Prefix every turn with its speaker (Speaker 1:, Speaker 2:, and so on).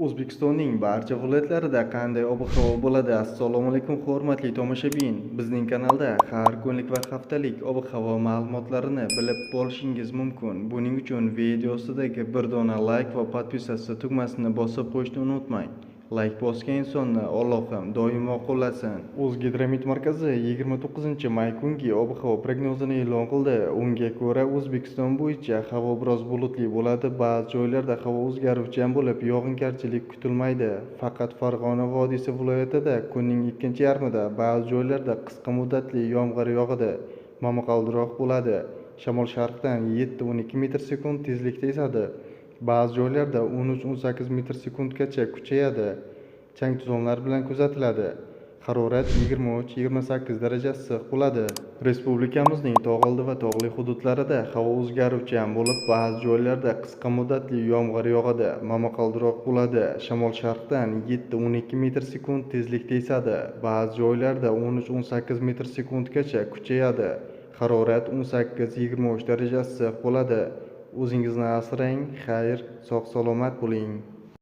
Speaker 1: O'zbekistonning barcha viloyatlarida qanday ob-havo bo'ladi? Assalomu alaykum hurmatli tomoshabin. Bizning kanalda har kunlik va haftalik ob-havo ma'lumotlarini bilib borishingiz mumkin. Buning uchun video ostidagi bir dona like va podpisatsiya tugmasini bosib qo'yishni unutmang. Like bosgan insonni Allohim doimo qo'llasin. O'zgidromet markazi 29-may kungi ob-havo prognozini e'lon qildi. Unga ko'ra, O'zbekiston bo'yicha havo biroz bulutli bo'ladi. Ba'zi joylarda havo o'zgaruvchan bo'lib, yog'ingarchilik kutilmaydi. Faqat Farg'ona vodiysi viloyatida kunning ikkinchi yarmida ba'zi joylarda qisqa muddatli yomg'ir yog'adi. Momaqaldiroq bo'ladi. Shamol sharqdan 7-12 metr/sekund tezlikda esadi. Ba'zi joylarda 13-18 metr/sekundgacha kuchayadi. Chang-to'zonlar bilan kuzatiladi. Harorat 23-28 daraja issiq bo'ladi. Respublikamizning tog' oldi va tog'li hududlarida havo o'zgaruvchan bo'lib, ba'zi joylarda qisqa muddatli yomg'ir yog'adi. Momaqaldiroq bo'ladi. Shamol sharqdan 7-12 metr/sekund tezlikda esadi. Ba'zi joylarda 13-18 metr/sekundgacha kuchayadi. Harorat 18-23 daraja issiq bo'ladi. O'zingizni asrang, xayr, sog' salomat bo'ling.